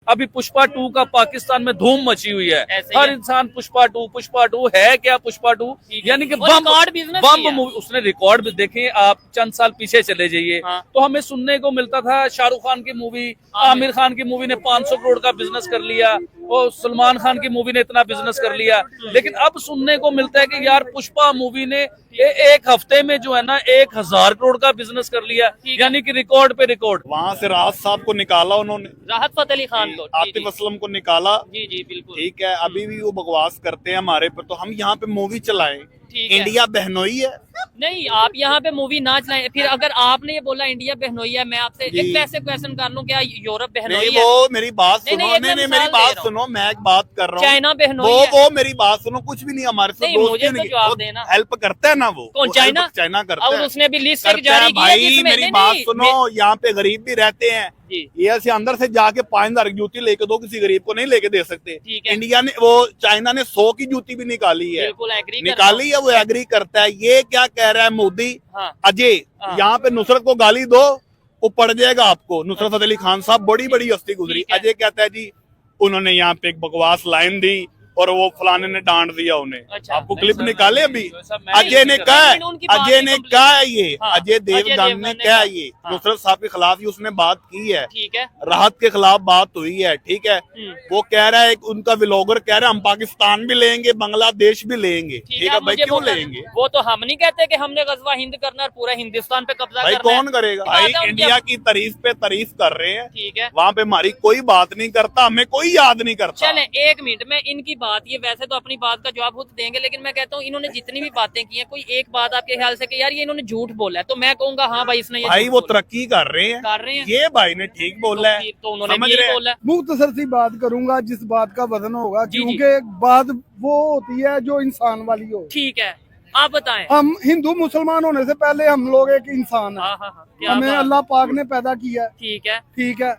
अभी पुष्पा 2 का पाकिस्तान में धूम मची हुई है। हर इंसान पुष्पा टू है क्या पुष्पा 2 यानी कि बम मूवी। उसने रिकॉर्ड भी देखे, आप चंद साल पीछे चले जाइए तो हमें सुनने को मिलता था शाहरुख खान की मूवी, आमिर खान की मूवी ने 500 करोड़ का बिजनेस कर लिया और सलमान खान की मूवी ने इतना बिजनेस कर लिया। लेकिन अब सुनने को मिलता है कि यार पुष्पा मूवी ने एक हफ्ते में जो है ना 1000 करोड़ का बिजनेस कर लिया, यानी कि रिकॉर्ड पे रिकॉर्ड। वहाँ से राहत साहब को निकाला उन्होंने, राहत फतेह अली खान को, आतिफ असलम को निकाला। जी जी बिल्कुल ठीक है, अभी भी वो बकवास करते हैं हमारे पर, तो हम यहाँ पे मूवी चलाएं। इंडिया बहनोई है नहीं, आप यहाँ पे मूवी ना चलाएं। फिर अगर आपने ये बोला इंडिया बहनोई है, मैं आपसे एक वैसे क्वेश्चन कर लूं, क्या यूरोप बहनोई है? वो मेरी बात सुनो, नहीं, मेरी बात सुनो, मैं एक बात कर रहा हूँ। चाइना बहनोई है? वो मेरी बात सुनो, कुछ भी नहीं हमारे साथ मुझे तो जवाब देना। हेल्प करता है ना वो। कौन? चाइना करता है। और उसने भी लिस्ट जारी की है भाई मेरी बात सुनो, यहाँ पे गरीब भी रहते हैं, ये ऐसे अंदर से जाके 5000 की जूती लेके दो, किसी गरीब को नहीं लेके दे सकते। इंडिया ने, वो चाइना ने 100 की जूती भी निकाली है, निकाली है, वो एग्री करता है। ये क्या कह रहा है मोदी? अजय यहाँ पे नुसरत को गाली दो, वो पड़ जाएगा आपको। नुसरत फतेह अली खान साहब बड़ी बड़ी हस्ती गुजरी। अजय कहता है जी उन्होंने यहाँ पे एक बकवास लाइन दी और वो फलाने ने डांट दिया उन्हें। आपको क्लिप निकाले अभी? अजय ने कहा, अजय ने कहा है ये, अजय देवगन ने कहा ये नुसरत साहब के खिलाफ ही उसने बात की है, राहत के खिलाफ बात हुई है। ठीक है, वो कह रहा है, उनका व्लॉगर कह रहा है हम पाकिस्तान भी लेंगे, बांग्लादेश भी लेंगे। ठीक है भाई, क्यों लेंगे? वो तो हम नहीं कहते कि हमने गजवा हिंद करना और पूरा हिंदुस्तान पे कब्जा भाई करना है। कौन करेगा भाई? इंडिया की तारीफ पे तारीफ कर रहे हैं, ठीक है, वहाँ पे हमारी कोई बात नहीं करता, हमें कोई याद नहीं करता। चले एक मिनट में इनकी बात, ये वैसे तो अपनी बात का जवाब खुद देंगे, लेकिन मैं कहता हूँ इन्होंने जितनी भी बातें की हैं, कोई एक बात आपके ख्याल से कि यार ये इन्होंने झूठ बोला है, तो मैं कहूँगा हाँ भाई इसने भाई वो तरक्की कर रहे हैं, ये भाई ने ठीक बोला है, तो उन्होंने भी यही बोला है। मुख्तसर सी बात करूंगा जिस बात का वजन होगा, क्योंकि बात वो होती है जो इंसान वाली हो। ठीक है, आप बताएं। हम हिंदू मुसलमान होने से पहले हम लोग एक इंसान है, हमें अल्लाह पाक ने पैदा किया। ठीक है, ठीक है,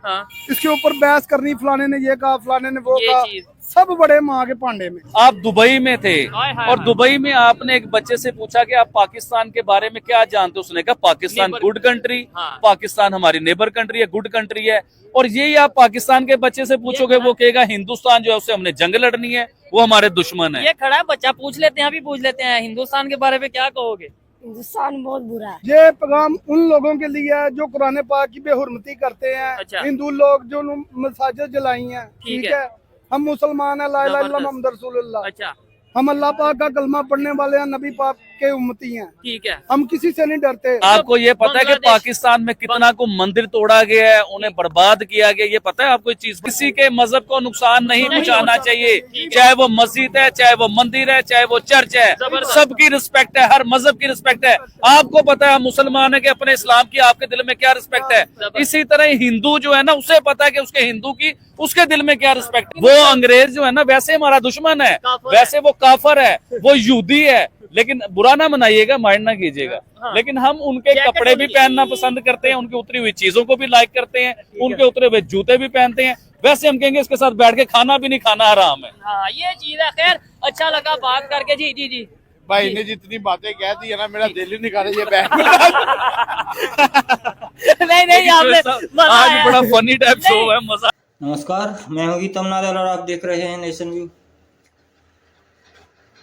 इसके ऊपर बहस करनी, फलाने ने ये कहा, फलाने ने वो कहा, सब बड़े माँ के पांडे में। आप दुबई में थे और दुबई में आपने एक बच्चे से पूछा कि आप पाकिस्तान के बारे में क्या जानते हो? उसने कहा पाकिस्तान गुड कंट्री, पाकिस्तान हमारी नेबर कंट्री है, गुड कंट्री है। और यही आप पाकिस्तान के बच्चे से पूछोगे, वो कहेगा हिंदुस्तान जो है उससे हमने जंग लड़नी है, वो हमारे दुश्मन है। ये खड़ा है बच्चा, पूछ लेते हैं, अभी पूछ लेते हैं, हिंदुस्तान के बारे में क्या कहोगे? हिंदुस्तान बहुत बुरा है। ये पैगाम उन लोगों के लिए है जो कुरान पाक की बेहुरमती करते हैं। अच्छा। हिंदू लोग जो मसाजिद जलाई हैं, ठीक है, हम मुसलमान है, ला इलाहा इल्लल्लाह मुहम्मद रसूलुल्लाह। अच्छा, हम अल्लाह पाक का कलमा पढ़ने वाले हैं, नबी पाक के उम्मती हैं। ठीक है, हम किसी से नहीं डरते। आपको ये पता है कि पाकिस्तान में कितना को मंदिर तोड़ा गया है, उन्हें बर्बाद किया गया, ये पता है आपको? चीज किसी के मजहब को नुकसान नहीं पहुंचाना चाहिए, चाहे वो मस्जिद है, चाहे वो मंदिर है, चाहे वो चर्च है, सबकी रिस्पेक्ट है, हर मजहब की रिस्पेक्ट है। आपको पता है मुसलमान है कि अपने इस्लाम की आपके दिल में क्या रिस्पेक्ट है, इसी तरह हिंदू जो है ना उसे पता है कि उसके हिंदू की उसके दिल में क्या रिस्पेक्ट। वो अंग्रेज जो है ना वैसे हमारा दुश्मन है, वैसे वो काफर है, वो यहूदी है, लेकिन बुरा ना मनाइएगा, माइंड ना कीजिएगा। लेकिन हम उनके कपड़े भी पहनना पसंद करते हैं, उनकी उतरी हुई चीजों को भी लाइक करते हैं, उनके उतरे हुए जूते भी पहनते हैं। वैसे हम कहेंगे इसके साथ बैठ के खाना भी नहीं खाना हराम है। हाँ ये चीज है। खैर अच्छा लगा बात करके। जी जी जी भाई ने जितनी बातें कह दी है ना, मेरा दिल ही निकाले ये बैठ। नहीं आपने आज बड़ा फनी टाइप शो है, मजा। नमस्कार, मैं हूँ गीतम नादल और आप देख रहे हैं नेशन व्यू।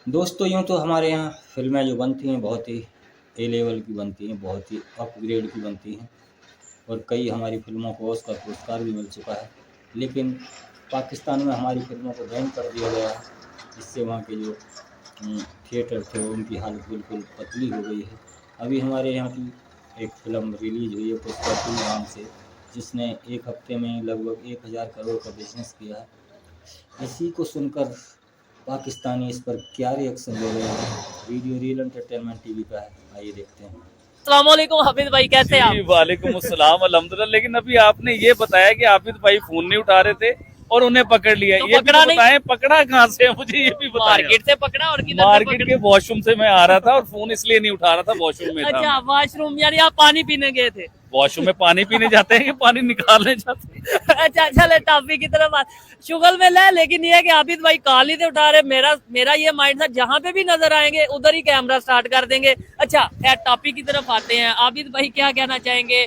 दोस्तों यूँ तो हमारे यहाँ फिल्में जो बनती हैं बहुत ही ए लेवल की बनती हैं, बहुत ही अपग्रेड की बनती हैं, और कई हमारी फिल्मों को ऑस्कर पुरस्कार भी मिल चुका है। लेकिन पाकिस्तान में हमारी फिल्मों को बैन कर दिया गया है, जिससे वहाँ के जो थिएटर थे उनकी हालत बिल्कुल पतली हो गई है। अभी हमारे यहाँ की एक फिल्म रिलीज हुई है पुष्पा 2 नाम से, जिसने एक हफ्ते में लगभग 1000 करोड़ का बिजनेस किया है। इसी को सुनकर पाकिस्तानी इस पर क्या रिएक्शन दे रहे हैं, वीडियो रील एंटरटेनमेंट टीवी का है, आइए देखते हैं। अस्सलाम वालेकुम हाफिज भाई, कैसे हैं आप? वालेकुम अस्सलाम, अल्हम्दुलिल्लाह। लेकिन अभी आपने ये बताया कि हाफिज भाई फोन नहीं उठा रहे थे और उन्हें पकड़ लिया, तो ये भी बताएं पकड़ा कहाँ से है, मुझे ये भी बताएं। मार्केट से पकड़ा और किधर से मार्केट के वॉशरूम से मैं आ रहा था और फोन इसलिए नहीं उठा रहा था, वॉशरूम में था। अच्छा, वॉशरूम यानी आप पानी पीने गए थे? वॉशरूम में पानी पीने जाते हैं कि पानी निकालने जाते हैं? अच्छा चले टॉपिक की तरफ शुगल में ले, लेकिन ये है कि आबिद भाई काली से उठा रहे, मेरा ये माइंड था जहाँ पे भी नजर आएंगे उधर ही कैमरा स्टार्ट कर देंगे। अच्छा खैर टॉपिक की तरफ आते हैं, आबिद भाई क्या कहना चाहेंगे?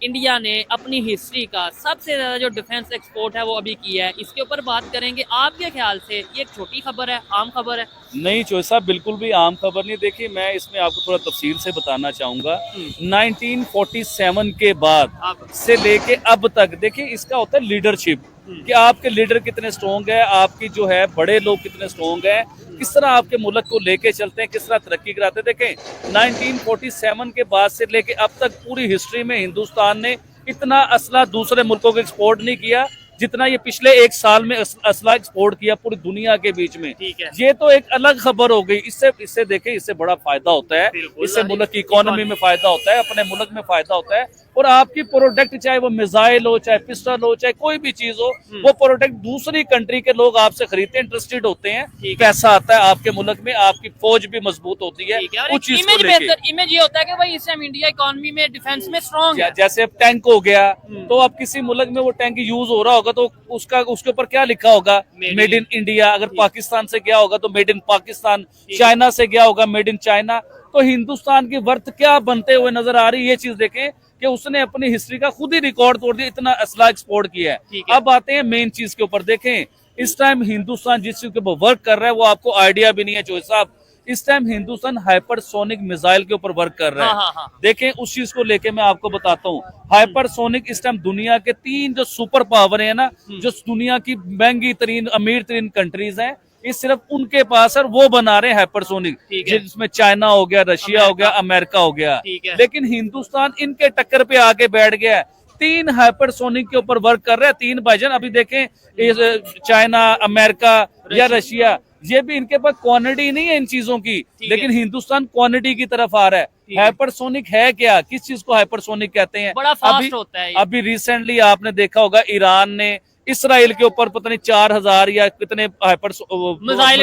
इंडिया ने अपनी हिस्ट्री का सबसे ज्यादा जो डिफेंस एक्सपोर्ट है वो अभी किया है, इसके ऊपर बात करेंगे। आपके ख्याल से ये एक छोटी खबर है, आम खबर है? नहीं चोई साहब, बिल्कुल भी आम खबर नहीं। देखिए मैं इसमें आपको थोड़ा तफसील से बताना चाहूंगा। 1947 के बाद से लेके अब तक देखिए इसका होता है लीडरशिप, कि आपके लीडर कितने स्ट्रॉन्ग है, आपकी जो है बड़े लोग कितने स्ट्रॉन्ग है, किस तरह आपके मुल्क को लेके चलते हैं, किस तरह तरक्की कराते हैं। देखें 1947 के बाद से लेके अब तक पूरी हिस्ट्री में हिंदुस्तान ने इतना असला दूसरे मुल्कों को एक्सपोर्ट नहीं किया जितना ये पिछले एक साल में असला एक्सपोर्ट किया पूरी दुनिया के बीच में। ये तो एक अलग खबर हो गई। इससे देखें, इससे बड़ा फायदा होता है, इससे मुल्क की इकोनॉमी में फायदा होता है, अपने मुल्क में फायदा होता है। और आपकी प्रोडक्ट चाहे वो मिसाइल हो, चाहे पिस्टल हो, चाहे कोई भी चीज हो, वो प्रोडक्ट दूसरी कंट्री के लोग आपसे खरीदते हैं, इंटरेस्टेड होते हैं, पैसा आता है आपके मुल्क में, आपकी फौज भी मजबूत होती है उस चीज को लेके। इमेज ये होता है कि भाई इस टाइम इंडिया इकोनॉमी में डिफेंस में स्ट्रॉन्ग है। जैसे अब टैंक हो गया, तो अब किसी मुल्क में वो टैंक यूज हो रहा होगा तो उसके ऊपर क्या लिखा होगा? Made in India. अगर पाकिस्तान से गया होगा तो मेड इन पाकिस्तान, चाइना से गया होगा मेड इन चाइना। तो हिंदुस्तान की वर्थ क्या बनते हुए नजर आ रही है, ये चीज देखें कि उसने अपनी हिस्ट्री का खुद ही रिकॉर्ड तोड़ दिया, इतना असला एक्सपोर्ट किया है। अब आते हैं मेन चीज के ऊपर। देखें इस टाइम हिंदुस्तान जिस चीज के ऊपर वर्क कर रहा है वो आपको आइडिया भी नहीं है चोई साहब। इस टाइम हिंदुस्तान हाइपरसोनिक मिसाइल के ऊपर वर्क कर रहा है। हाँ। देखें उस चीज को लेके मैं आपको बताता हूँ। हाइपरसोनिक इस टाइम दुनिया के 3 जो सुपर पावर है ना, जो दुनिया की महंगी तरीन अमीर तरीन कंट्रीज हैं, ये सिर्फ उनके पास है, वो बना रहे हैं हाइपरसोनिक, जिसमें चाइना हो गया, रशिया हो गया, अमेरिका हो गया। लेकिन हिंदुस्तान इनके टक्कर पे आके बैठ गया है। 3 हाइपरसोनिक के ऊपर वर्क कर रहे हैं, 3 भाईजान। अभी देखें चाइना, अमेरिका या रशिया, ये भी इनके पास क्वांटिटी नहीं है इन चीजों की, लेकिन हिंदुस्तान क्वांटिटी की तरफ आ रहा है। हाइपरसोनिक है क्या? किस चीज को हाइपरसोनिक कहते हैं? बड़ा फास्ट होता है। अभी रिसेंटली आपने देखा होगा ईरान ने इसराइल के ऊपर पता नहीं 4000 या कितने मिसाइल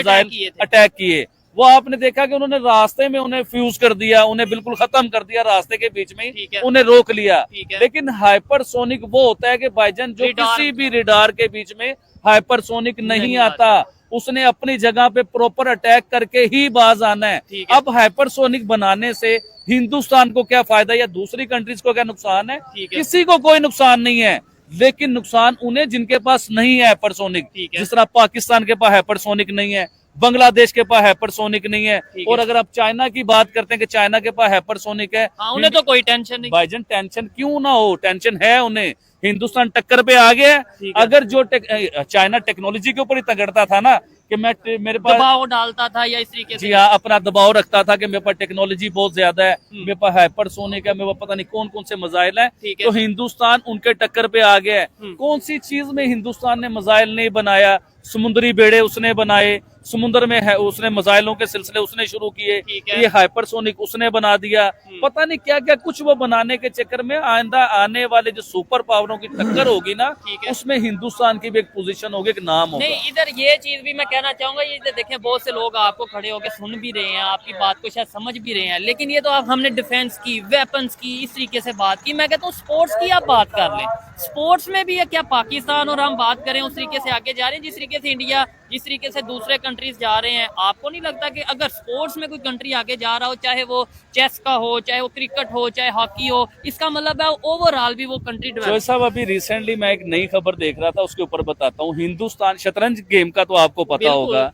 अटैक किए। वो आपने देखा कि उन्होंने रास्ते में उन्हें फ्यूज कर दिया, उन्हें बिल्कुल खत्म कर दिया, रास्ते के बीच में उन्हें रोक लिया। लेकिन हाइपरसोनिक वो होता है कि भाईजान जो किसी भी रेडार के बीच में हाइपरसोनिक नहीं आता, उसने अपनी जगह पे प्रॉपर अटैक करके ही बाज आना है। अब हाइपरसोनिक बनाने से हिंदुस्तान को क्या फायदा या दूसरी कंट्रीज को क्या नुकसान है? किसी को कोई नुकसान नहीं है, लेकिन नुकसान उन्हें जिनके पास नहीं है हाइपरसोनिक। जिस तरह पाकिस्तान के पास हाइपरसोनिक नहीं है, बांग्लादेश के पास हाइपरसोनिक नहीं है, और अगर आप चाइना की बात करते हैं कि चाइना के पास हाइपरसोनिक है, उन्हें तो कोई टेंशन नहीं। भाईजान टेंशन क्यों ना हो, टेंशन है उन्हें। हिंदुस्तान टक्कर पे आ गया है। अगर जो चाइना टेक्नोलॉजी के ऊपर ही तगड़ता था ना कि मेरे पास दबाव डालता था या इस तरीके से, जी हाँ, अपना दबाव रखता था कि मेरे पास टेक्नोलॉजी बहुत ज्यादा है, मेरे पास हाइपरसोनिक है, मेरे पास पता नहीं कौन कौन से मिसाइल हैं, तो हिंदुस्तान उनके टक्कर पे आ गया है। कौन सी चीज में हिंदुस्तान ने मिसाइल नहीं बनाया? समुद्री बेड़े उसने बनाए, समुद्र में है उसने मिसाइलों के सिलसिले उसने शुरू किए, ये हाइपरसोनिक उसने बना दिया। पता नहीं क्या क्या कुछ वो बनाने के चक्कर में आइंदा आने वाले जो सुपर पावरों की टक्कर होगी ना, उसमें हिंदुस्तान की भी एक पोजीशन होगी, एक नाम होगा। नहीं, इधर ये चीज भी मैं कहना चाहूंगा, ये देखें बहुत से लोग आपको खड़े होकर सुन भी रहे हैं, आपकी बात को शायद समझ भी रहे हैं, लेकिन ये तो आप हमने डिफेंस की, वेपन्स की, इस तरीके से बात की। मैं कहता हूँ स्पोर्ट्स की आप बात कर लें। स्पोर्ट्स में भी क्या पाकिस्तान और हम बात करें उस तरीके से आगे जा रहे हैं जिस तरीके से इंडिया, जिस तरीके से दूसरे कंट्रीज जा रहे हैं? आपको नहीं लगता कि अगर स्पोर्ट्स में कोई कंट्री आगे जा रहा हो, चाहे वो चेस का हो, चाहे वो क्रिकेट हो, चाहे हॉकी हो, इसका मतलब है ओवरऑल भी वो कंट्री डेवलप। साहब अभी रिसेंटली मैं एक नई खबर देख रहा था, उसके ऊपर बताता हूँ। हिंदुस्तान शतरंज गेम का तो आपको पता होगा,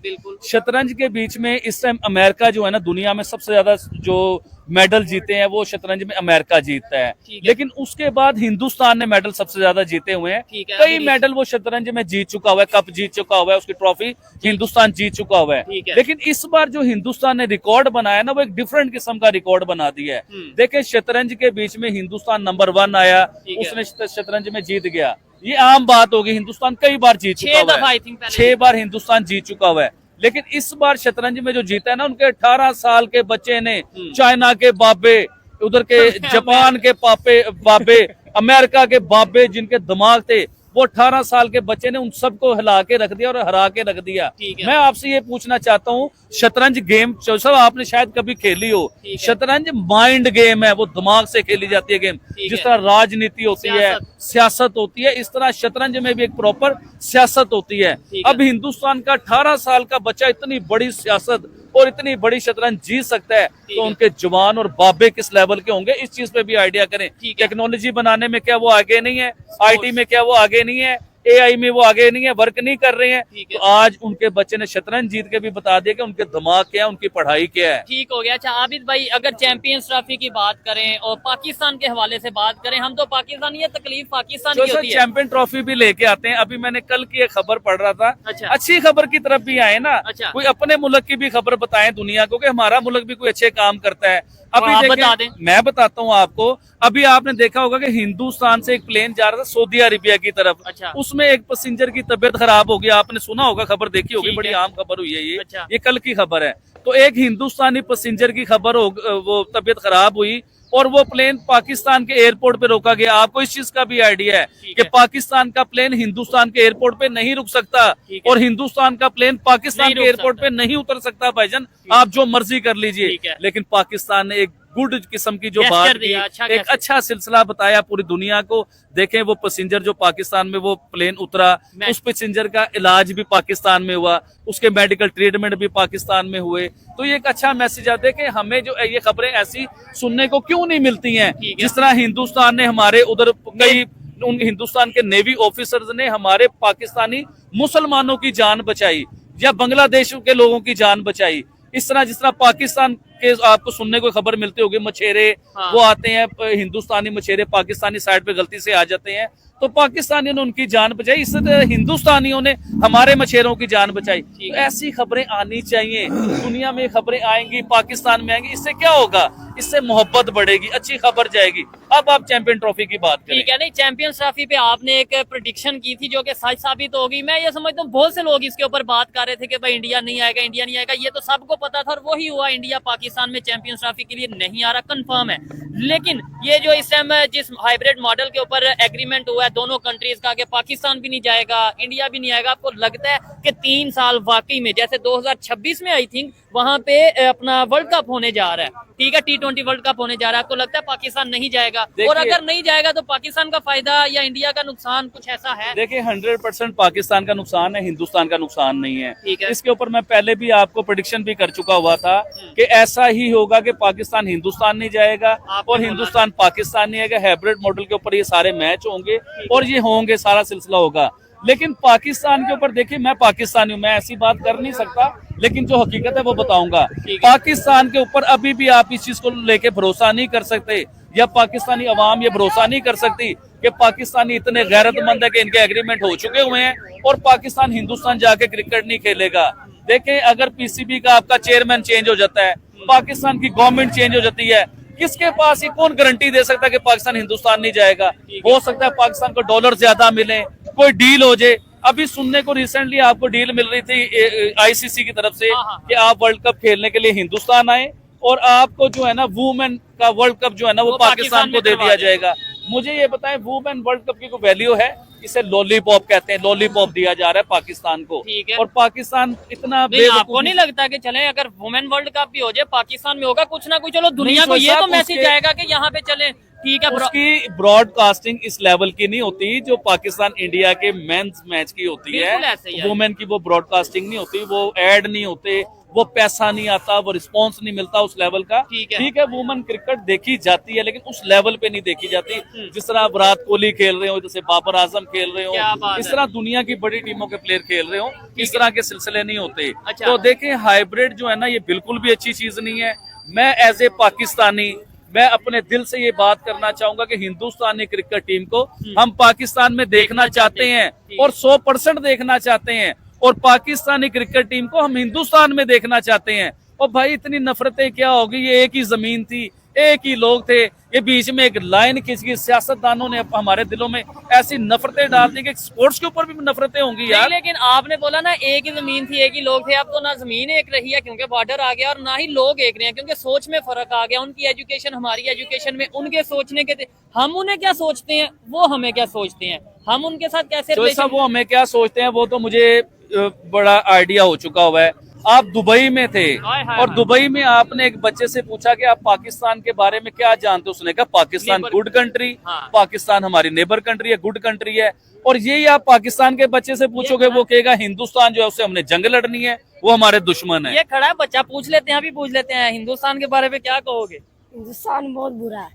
शतरंज के बीच में इस टाइम अमेरिका जो है ना, दुनिया में सबसे ज्यादा जो मेडल जीते हैं वो शतरंज में अमेरिका जीतता है। लेकिन उसके बाद हिंदुस्तान ने मेडल सबसे ज्यादा जीते हुए हैं। कई मेडल वो शतरंज में जीत चुका हुआ है, कप जीत चुका हुआ है, उसकी ट्रॉफी हिंदुस्तान जीत चुका हुआ है। लेकिन इस बार जो हिंदुस्तान ने रिकॉर्ड बनाया ना, वो एक डिफरेंट किस्म का रिकॉर्ड बना दिया है। देखें शतरंज के बीच में हिंदुस्तान नंबर 1 आया, उसने शतरंज में जीत गया। ये आम बात होगी, हिंदुस्तान कई बार जीत चुका हुआ है, 6 बार हिंदुस्तान जीत चुका हुआ है। लेकिन इस बार शतरंज में जो जीता है ना, उनके 18 साल के बच्चे ने चाइना के बाबे, उधर के जापान के बाबे, अमेरिका के बाबे जिनके दिमाग थे, वो 18 साल के बच्चे ने उन सबको हिला के रख दिया और हरा के रख दिया। मैं आपसे ये पूछना चाहता हूँ, शतरंज गेम सब आपने शायद कभी खेली हो, शतरंज माइंड गेम है, वो दिमाग से खेली जाती है गेम। जिस तरह राजनीति होती है, सियासत होती है, इस तरह शतरंज में भी एक प्रॉपर सियासत होती है। अब हिंदुस्तान का 18 साल का बच्चा इतनी बड़ी सियासत और इतनी बड़ी शतरंज जीत सकता है, तो उनके जवान और बाबे किस लेवल के होंगे, इस चीज पे भी आइडिया करें। टेक्नोलॉजी बनाने में क्या वो आगे नहीं है, आईटी में क्या वो आगे नहीं है, एआई में वो आगे नहीं है, वर्क नहीं कर रहे हैं। तो आज उनके बच्चे ने शतरंज जीत के भी बता दिया कि उनके दिमाग क्या है, उनकी पढ़ाई क्या है। ठीक हो गया। अच्छा आबिद भाई, अगर चैंपियंस ट्रॉफी की बात करें और पाकिस्तान के हवाले से बात करें, हम तो पाकिस्तान, ये तकलीफ पाकिस्तान की होती है। चैंपियन ट्रॉफी भी लेके आते हैं। अभी मैंने कल की एक खबर पढ़ रहा था। अच्छा। अच्छी खबर की तरफ भी आए ना। अच्छा। कोई अपने मुल्क की भी खबर बताएं दुनिया को कि हमारा मुल्क भी कोई अच्छे काम करता है। अभी आप बता दें। मैं बताता हूँ आपको। अभी आपने देखा होगा कि हिंदुस्तान से एक प्लेन जा रहा था सऊदी अरेबिया की तरफ। अच्छा। उसमें एक पैसेंजर की तबीयत खराब हो गई। आपने सुना होगा, खबर देखी होगी, बड़ी आम खबर हुई है ये। अच्छा। ये कल की खबर है। तो एक हिंदुस्तानी पैसेंजर की खबर हो, वो तबीयत खराब हुई और वो प्लेन पाकिस्तान के एयरपोर्ट पे रोका गया। आपको इस चीज का भी आइडिया है कि पाकिस्तान का प्लेन हिंदुस्तान के एयरपोर्ट पे नहीं रुक सकता और हिंदुस्तान का प्लेन पाकिस्तान के एयरपोर्ट पे नहीं उतर सकता। भाईजान आप जो मर्जी कर लीजिए, लेकिन पाकिस्तान ने एक गुड किस्म की जो बात की, एक अच्छा सिलसिला बताया पूरी दुनिया को। देखें वो पैसेंजर जो पाकिस्तान में वो प्लेन उतरा, उस पैसेंजर का इलाज भी पाकिस्तान में हुआ, उसके मेडिकल ट्रीटमेंट भी पाकिस्तान में हुए। तो ये एक अच्छा मैसेज आता है कि हमें जो ये खबरें ऐसी सुनने को क्यों नहीं मिलती हैं। जिस तरह हिंदुस्तान ने हमारे उधर कई उन हिंदुस्तान के नेवी ऑफिसर्स ने हमारे पाकिस्तानी मुसलमानों की जान बचाई या बांग्लादेश के लोगों की जान बचाई। इस तरह जिस तरह पाकिस्तान के आपको सुनने को खबर मिलती होगी, मछेरे वो आते हैं, हिंदुस्तानी मछेरे पाकिस्तानी साइड पे गलती से आ जाते हैं, तो पाकिस्तानियों ने उनकी जान बचाई। इस तरह हिंदुस्तानियों ने हमारे मछेरों की जान बचाई। तो ऐसी खबरें आनी चाहिए, दुनिया में खबरें आएंगी, पाकिस्तान में आएंगी। इससे क्या होगा, इससे मोहब्बत बढ़ेगी, अच्छी खबर जाएगी। अब आप चैंपियन ट्रॉफी की बात करें। ठीक है, नहीं चैंपियंस ट्रॉफी पे आपने एक प्रेडिक्शन की थी जो कि सच साबित होगी। मैं ये समझता हूँ बहुत से लोग इसके ऊपर बात कर रहे थे कि भाई इंडिया नहीं आएगा, इंडिया नहीं आएगा। ये तो सबको पता था और वही हुआ। इंडिया पाकिस्तान में चैंपियंस ट्रॉफी के लिए नहीं आ रहा, कंफर्म है। लेकिन ये जो इस टाइम जिस हाइब्रिड मॉडल के ऊपर एग्रीमेंट हुआ है दोनों कंट्रीज का कि पाकिस्तान भी नहीं जाएगा, इंडिया भी नहीं आएगा, आपको लगता है कि 3 साल वाकई में जैसे 2026 में आई थिंक वहां पे अपना वर्ल्ड कप होने जा रहा है, ठीक है, T20 वर्ल्ड कप होने जा रहा है, आपको लगता है पाकिस्तान नहीं जाएगा? और अगर नहीं जाएगा तो पाकिस्तान का फायदा या इंडिया का नुकसान कुछ ऐसा है? देखिए 100% पाकिस्तान का नुकसान है, हिंदुस्तान का नुकसान नहीं है। ठीक है। इसके ऊपर मैं पहले भी आपको प्रेडिक्शन भी कर चुका हुआ था कि ऐसा ही होगा कि पाकिस्तान हिंदुस्तान नहीं जाएगा और हिंदुस्तान पाकिस्तान नहीं आएगा। हाइब्रिड मॉडल के ऊपर ये सारे मैच होंगे और ये होंगे, सारा सिलसिला होगा। लेकिन पाकिस्तान के ऊपर देखिए, मैं पाकिस्तानी हूँ, मैं ऐसी बात कर नहीं सकता, लेकिन जो हकीकत है वो बताऊंगा। पाकिस्तान के ऊपर अभी भी आप इस चीज को लेके भरोसा नहीं कर सकते, या पाकिस्तानी अवाम ये भरोसा नहीं कर सकती कि पाकिस्तानी इतने गैरतमंद है कि इनके एग्रीमेंट हो चुके हुए हैं और पाकिस्तान हिंदुस्तान जाके क्रिकेट नहीं खेलेगा। देखें अगर पीसीबी का आपका चेयरमैन चेंज हो जाता है, पाकिस्तान की गवर्नमेंट चेंज हो जाती है, किसके पास ये कौन गारंटी दे सकता है कि पाकिस्तान हिंदुस्तान नहीं जाएगा? हो सकता है पाकिस्तान को डॉलर ज्यादा मिले, कोई डील हो जाए। अभी सुनने को रिसेंटली आपको डील मिल रही थी आईसीसी की तरफ से कि आप वर्ल्ड कप खेलने के लिए हिंदुस्तान आए और आपको जो है ना वुमेन का वर्ल्ड कप जो है ना वो पाकिस्तान को दे दिया जाएगा। मुझे ये बताएं वुमेन वर्ल्ड कप की कोई वैल्यू है? इसे लॉलीपॉप कहते हैं, लॉलीपॉप दिया जा रहा है पाकिस्तान को। और पाकिस्तान इतना आपको नहीं लगता कि चले अगर वुमेन वर्ल्ड कप भी हो जाए पाकिस्तान में होगा कुछ ना कुछ, चलो दुनिया को ये तो मैसेज आएगा कि यहाँ पे चले, ठीक है। उसकी ब्रॉडकास्टिंग इस लेवल की नहीं होती जो पाकिस्तान इंडिया के मेंस मैच की होती है। वुमेन की वो ब्रॉडकास्टिंग नहीं होती, वो एड नहीं होते, वो पैसा नहीं आता, वो रिस्पांस नहीं मिलता उस लेवल का। ठीक है वुमेन क्रिकेट देखी जाती है लेकिन उस लेवल पे नहीं देखी जाती जिस तरह विराट कोहली खेल रहे हो, जैसे बाबर आजम खेल रहे हो, इस तरह दुनिया की बड़ी टीमों के प्लेयर खेल रहे हो, इस तरह के सिलसिले नहीं होते। तो देखें हाइब्रिड जो है ना ये बिल्कुल भी अच्छी चीज नहीं है। मैं एज ए पाकिस्तानी मैं अपने दिल से ये बात करना चाहूंगा कि हिंदुस्तानी क्रिकेट टीम को हम पाकिस्तान में देखना चाहते हैं और 100% देखना चाहते हैं, और पाकिस्तानी क्रिकेट टीम को हम हिंदुस्तान में देखना चाहते हैं। और भाई इतनी नफरतें क्या होगी, ये एक ही जमीन थी, एक ही लोग थे, के बीच में एक लाइन खींच की सियासतदानों ने हमारे दिलों में ऐसी नफरतें डाल दी कि स्पोर्ट्स के ऊपर भी नफरतें होंगी यार। लेकिन आपने बोला ना एक ही जमीन थी, एक ही लोग थे, अब तो ना जमीन एक रही है क्योंकि बॉर्डर आ गया, और ना ही लोग एक रहे हैं क्योंकि सोच में फर्क आ गया। उनकी एजुकेशन हमारी एजुकेशन में, उनके सोचने के, हम उन्हें क्या सोचते हैं, वो हमें क्या सोचते हैं, हम उनके साथ कैसे जो सब वो हमें क्या सोचते हैं वो तो मुझे बड़ा आइडिया हो चुका हुआ है। आप दुबई में थे और दुबई में आपने एक बच्चे से पूछा कि आप पाकिस्तान के बारे में क्या जानते हो, उसने कहा पाकिस्तान गुड कंट्री, पाकिस्तान हमारी नेबर कंट्री है, गुड कंट्री है। और यही आप पाकिस्तान के बच्चे से पूछोगे वो कहेगा हिंदुस्तान जो है उससे हमने जंग लड़नी है, वो हमारे दुश्मन है। ये खड़ा है बच्चा, पूछ लेते हैं, अभी पूछ लेते हैं, हिंदुस्तान के बारे में क्या कहोगे? हिंदुस्तान बहुत बुरा है।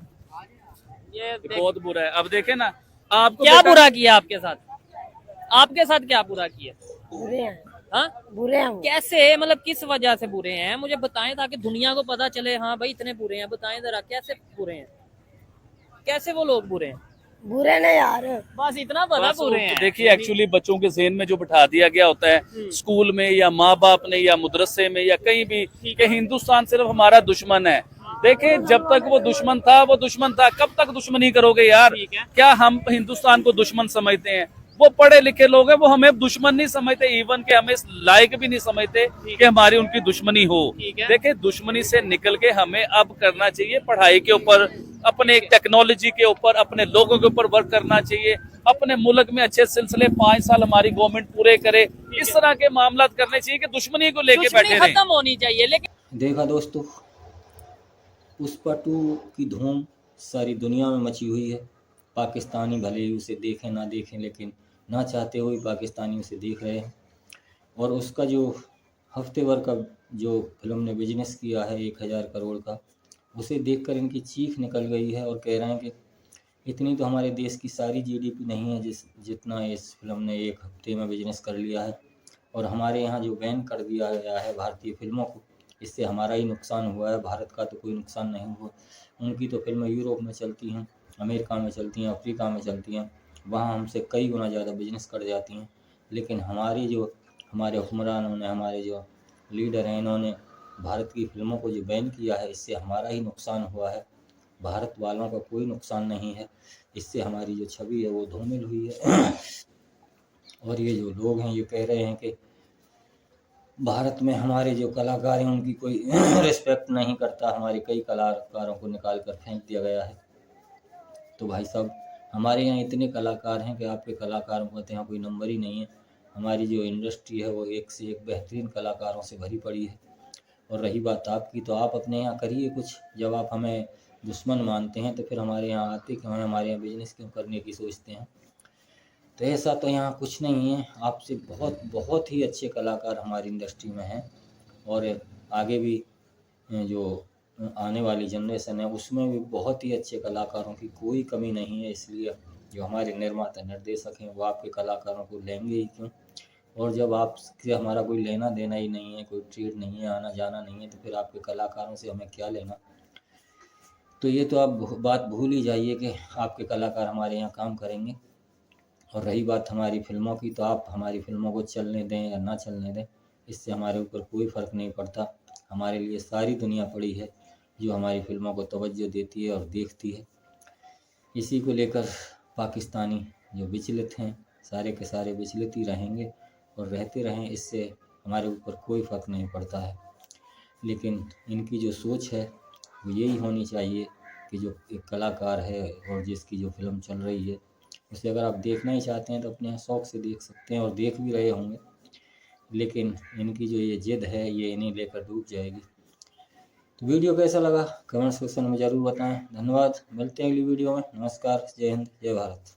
ये बहुत बुरा है। अब देखे ना आपको क्या बुरा किया आपके साथ, आपके साथ क्या बुरा किया? बुरे हैं, हाँ बुरे हैं वो। कैसे, मतलब किस वजह से बुरे हैं, मुझे बताएं ताकि दुनिया को पता चले। हाँ भाई इतने बुरे हैं, बताएं जरा कैसे बुरे हैं, कैसे वो लोग बुरे हैं? बुरे नहीं यार, बस इतना पता बुरे हैं। देखिए एक्चुअली बच्चों के ज़हन में जो बिठा दिया गया होता है स्कूल में या माँ बाप ने या मदरसे में या कहीं भी कि हिंदुस्तान सिर्फ हमारा दुश्मन है। देखिए जब तक वो दुश्मन था वो दुश्मन था, कब तक दुश्मनी करोगे यार? क्या हम हिंदुस्तान को दुश्मन समझते हैं? वो पढ़े लिखे लोग हैं, वो हमें दुश्मन नहीं समझते, इवन के हमें लायक भी नहीं समझते कि हमारी उनकी दुश्मनी हो। देखिए दुश्मनी से निकल के हमें अब करना चाहिए पढ़ाई के ऊपर, अपने टेक्नोलॉजी के ऊपर, अपने लोगों के ऊपर वर्क करना चाहिए, अपने मुल्क में अच्छे सिलसिले 5 साल हमारी गवर्नमेंट पूरे करे, इस तरह के मामला करने चाहिए कि दुश्मनी को लेके बैठे रहे। खत्म होनी चाहिए। लेकिन देखा दोस्तों, पुष्पा 2 की धूम सारी दुनिया में मची हुई है। पाकिस्तानी भले ही उसे देखें ना देखें, लेकिन ना चाहते हुए पाकिस्तानी उसे देख रहे हैं। और उसका जो हफ्ते भर का जो फिल्म ने बिजनेस किया है 1000 करोड़ का, उसे देखकर इनकी चीख निकल गई है और कह रहे हैं कि इतनी तो हमारे देश की सारी जीडीपी नहीं है जितना इस फिल्म ने एक हफ्ते में बिजनेस कर लिया है। और हमारे यहाँ जो बैन कर दिया गया है भारतीय फिल्मों को, इससे हमारा ही नुकसान हुआ है, भारत का तो कोई नुकसान नहीं हुआ। उनकी तो फिल्में यूरोप में चलती हैं, अमेरिका में चलती हैं, अफ्रीका में चलती हैं, वहाँ हमसे कई गुना ज़्यादा बिजनेस कर जाती हैं। लेकिन हमारे हुक्मरानों ने, हमारे जो लीडर हैं, इन्होंने भारत की फिल्मों को जो बैन किया है, इससे हमारा ही नुकसान हुआ है, भारत वालों का कोई नुकसान नहीं है। इससे हमारी जो छवि है वो धूमिल हुई है। और ये जो लोग हैं ये कह रहे हैं कि भारत में हमारे जो कलाकार हैं उनकी कोई रिस्पेक्ट नहीं करता, हमारे कई कलाकारों को निकाल कर फेंक दिया गया है। तो भाई साहब, हमारे यहाँ इतने कलाकार हैं कि आपके कलाकारों का तो यहाँ कोई नंबर ही नहीं है। हमारी जो इंडस्ट्री है वो एक से एक बेहतरीन कलाकारों से भरी पड़ी है। और रही बात आपकी, तो आप अपने यहाँ करिए कुछ। जब आप हमें दुश्मन मानते हैं तो फिर हमारे यहाँ आते क्यों हैं, हमारे यहाँ बिजनेस क्यों करने की सोचते हैं? तो ऐसा तो यहाँ कुछ नहीं है। आपसे बहुत बहुत ही अच्छे कलाकार हमारी इंडस्ट्री में हैं, और आगे भी जो आने वाली जनरेशन है उसमें भी बहुत ही अच्छे कलाकारों की कोई कमी नहीं है। इसलिए जो हमारे निर्माता निर्देशक हैं वो आपके कलाकारों को लेंगे ही क्यों? और जब आपसे हमारा कोई लेना देना ही नहीं है, कोई ट्रेड नहीं है, आना जाना नहीं है, तो फिर आपके कलाकारों से हमें क्या लेना? तो ये तो आप बात भूल ही जाइए कि आपके कलाकार हमारे यहाँ काम करेंगे। और रही बात हमारी फिल्मों की, तो आप हमारी फिल्मों को चलने दें या ना चलने दें, इससे हमारे ऊपर कोई फ़र्क नहीं पड़ता। हमारे लिए सारी दुनिया पड़ी है जो हमारी फिल्मों को तवज्जो देती है और देखती है। इसी को लेकर पाकिस्तानी जो विचलित हैं, सारे के सारे विचलित ही रहेंगे और रहते रहें, इससे हमारे ऊपर कोई फ़र्क नहीं पड़ता है। लेकिन इनकी जो सोच है वो यही होनी चाहिए कि जो एक कलाकार है और जिसकी जो फिल्म चल रही है उसे अगर आप देखना ही चाहते हैं तो अपने शौक़ से देख सकते हैं, और देख भी रहे होंगे। लेकिन इनकी जो ये जिद है ये इन्हीं लेकर डूब जाएगी। तो वीडियो कैसा लगा कमेंट सेक्शन में ज़रूर बताएं। धन्यवाद, मिलते हैं अगली वीडियो में। नमस्कार, जय हिंद, जय भारत।